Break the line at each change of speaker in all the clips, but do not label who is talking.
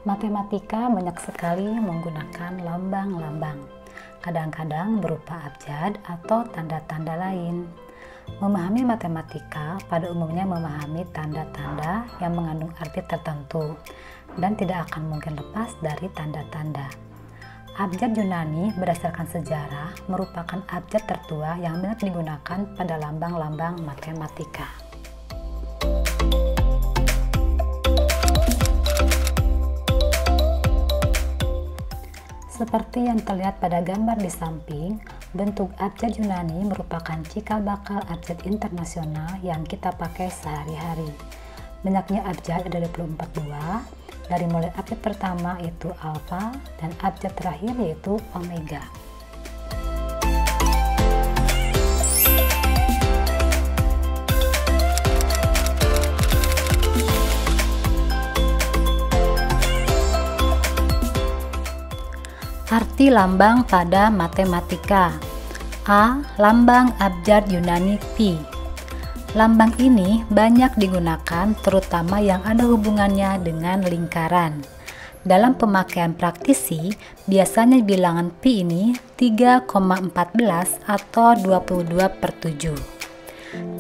Matematika banyak sekali menggunakan lambang-lambang, kadang-kadang berupa abjad atau tanda-tanda lain. Memahami matematika pada umumnya memahami tanda-tanda yang mengandung arti tertentu dan tidak akan mungkin lepas dari tanda-tanda. Abjad Yunani berdasarkan sejarah merupakan abjad tertua yang banyak digunakan pada lambang-lambang matematika. Seperti yang terlihat pada gambar di samping, bentuk abjad Yunani merupakan cikal bakal abjad internasional yang kita pakai sehari-hari. Banyaknya abjad ada 24 buah, dari mulai abjad pertama yaitu alfa dan abjad terakhir yaitu omega. Arti lambang pada matematika. A. Lambang abjad Yunani Pi. Lambang ini banyak digunakan terutama yang ada hubungannya dengan lingkaran. Dalam pemakaian praktisi, biasanya bilangan Pi ini 3,14 atau 22/7.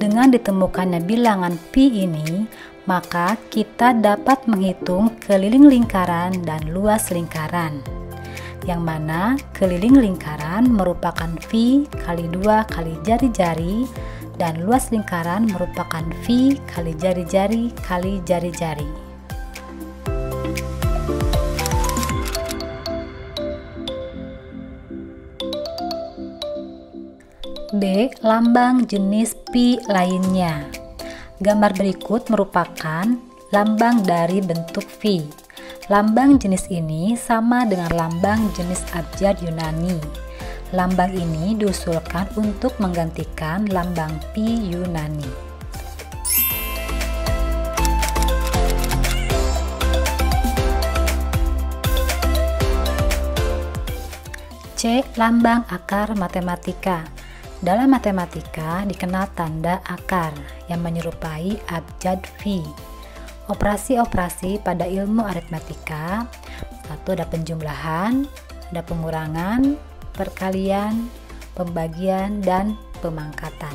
Dengan ditemukannya bilangan Pi ini, maka kita dapat menghitung keliling lingkaran dan luas lingkaran, yang mana keliling lingkaran merupakan V kali 2 kali jari-jari dan luas lingkaran merupakan V kali jari-jari kali jari-jari. B. Lambang jenis Pi lainnya. Gambar berikut merupakan lambang dari bentuk V. Lambang jenis ini sama dengan lambang jenis abjad Yunani. Lambang ini diusulkan untuk menggantikan lambang Pi Yunani. C. Lambang akar matematika. Dalam matematika dikenal tanda akar yang menyerupai abjad V. Operasi-operasi pada ilmu aritmatika, satu ada penjumlahan, ada pengurangan, perkalian, pembagian, dan pemangkatan.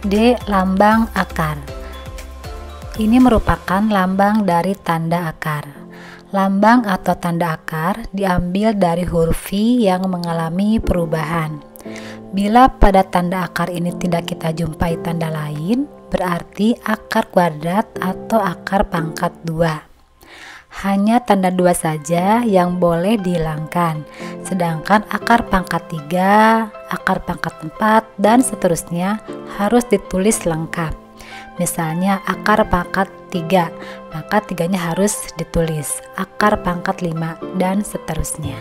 D. Lambang akar. Ini merupakan lambang dari tanda akar. Lambang atau tanda akar diambil dari huruf V yang mengalami perubahan. Bila pada tanda akar ini tidak kita jumpai tanda lain, berarti akar kuadrat atau akar pangkat 2. Hanya tanda 2 saja yang boleh dihilangkan, sedangkan akar pangkat 3, akar pangkat 4, dan seterusnya harus ditulis lengkap. Misalnya akar pangkat 3, maka 3-nya harus ditulis, akar pangkat 5, dan seterusnya.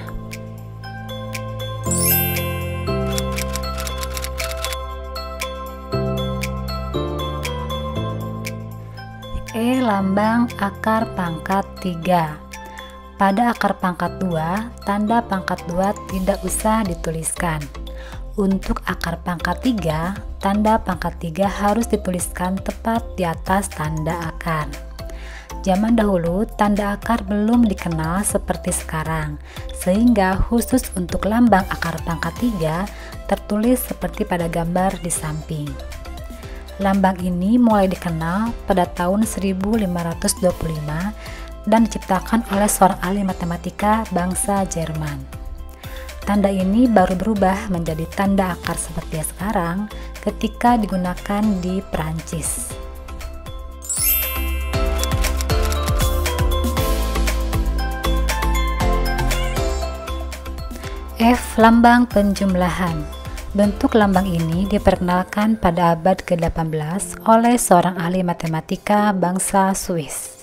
E. Lambang akar pangkat 3. Pada akar pangkat 2, tanda pangkat 2 tidak usah dituliskan. Untuk akar pangkat 3, tanda pangkat 3 harus dituliskan tepat di atas tanda akar. Zaman dahulu, tanda akar belum dikenal seperti sekarang, sehingga khusus untuk lambang akar pangkat 3 tertulis seperti pada gambar di samping. Lambang ini mulai dikenal pada tahun 1525 dan diciptakan oleh seorang ahli matematika bangsa Jerman. Tanda ini baru berubah menjadi tanda akar seperti sekarang ketika digunakan di Perancis. F. Lambang penjumlahan. Bentuk lambang ini diperkenalkan pada abad ke-18 oleh seorang ahli matematika bangsa Swiss.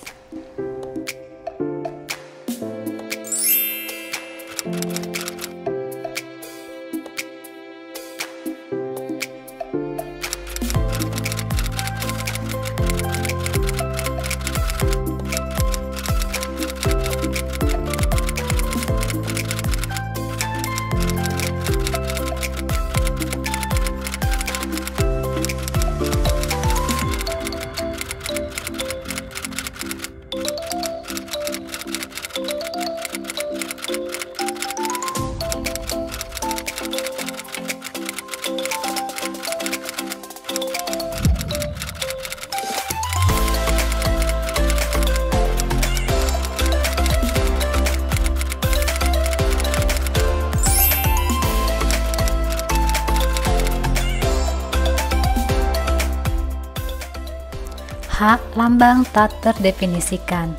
A. Lambang tak terdefinisikan.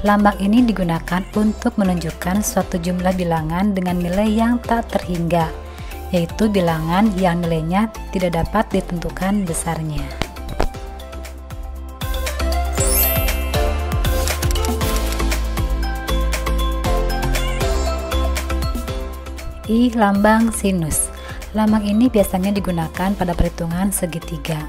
Lambang ini digunakan untuk menunjukkan suatu jumlah bilangan dengan nilai yang tak terhingga, yaitu bilangan yang nilainya tidak dapat ditentukan besarnya. I. Lambang sinus. Lambang ini biasanya digunakan pada perhitungan segitiga.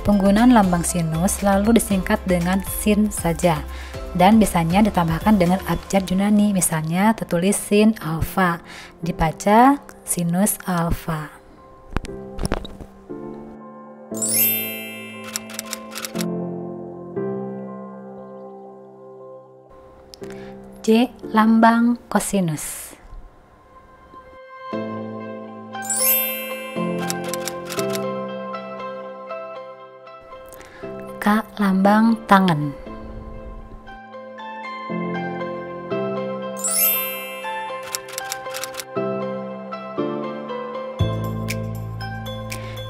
Penggunaan lambang sinus selalu disingkat dengan sin saja dan biasanya ditambahkan dengan abjad Yunani, misalnya tertulis sin alfa, dibaca sinus alfa. J. Lambang kosinus. K. Lambang tangen.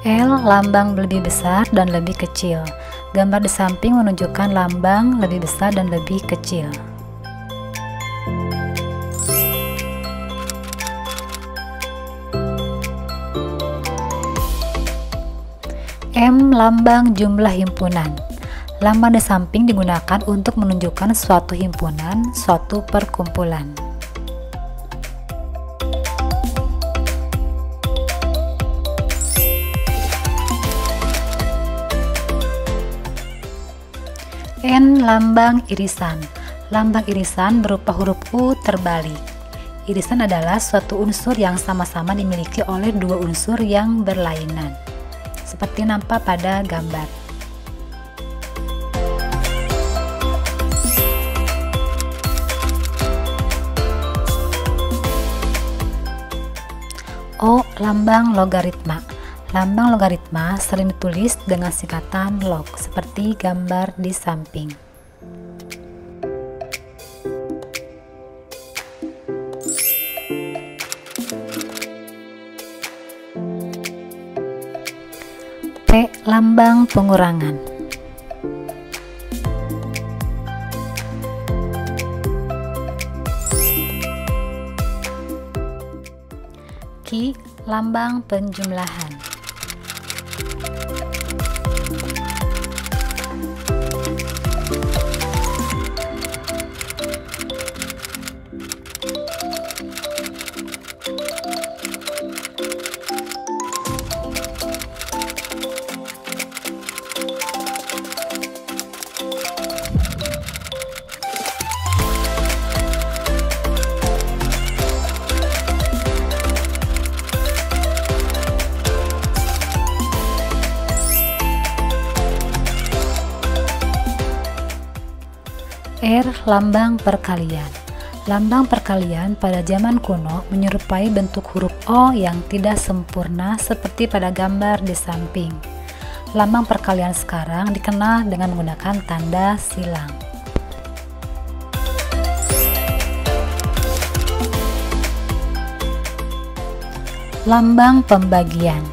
L. Lambang lebih besar dan lebih kecil. Gambar di samping menunjukkan lambang lebih besar dan lebih kecil. M. Lambang jumlah himpunan. Lambang di samping digunakan untuk menunjukkan suatu himpunan, suatu perkumpulan. N. Lambang irisan. Lambang irisan berupa huruf U terbalik. Irisan adalah suatu unsur yang sama-sama dimiliki oleh dua unsur yang berlainan, seperti nampak pada gambar. O. Lambang logaritma. Lambang logaritma sering ditulis dengan singkatan log, seperti gambar di samping. P. Lambang pengurangan. Q. Lambang penjumlahan. R. Lambang perkalian. Lambang perkalian pada zaman kuno menyerupai bentuk huruf O yang tidak sempurna seperti pada gambar di samping. Lambang perkalian sekarang dikenal dengan menggunakan tanda silang. Lambang pembagian.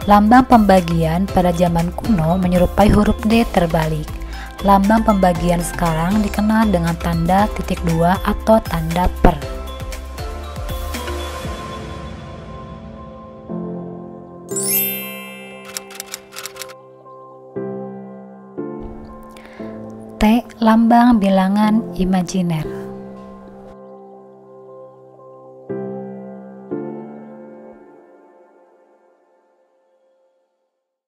Lambang pembagian pada zaman kuno menyerupai huruf D terbalik. Lambang pembagian sekarang dikenal dengan tanda titik dua atau tanda per. T. Lambang bilangan imajiner.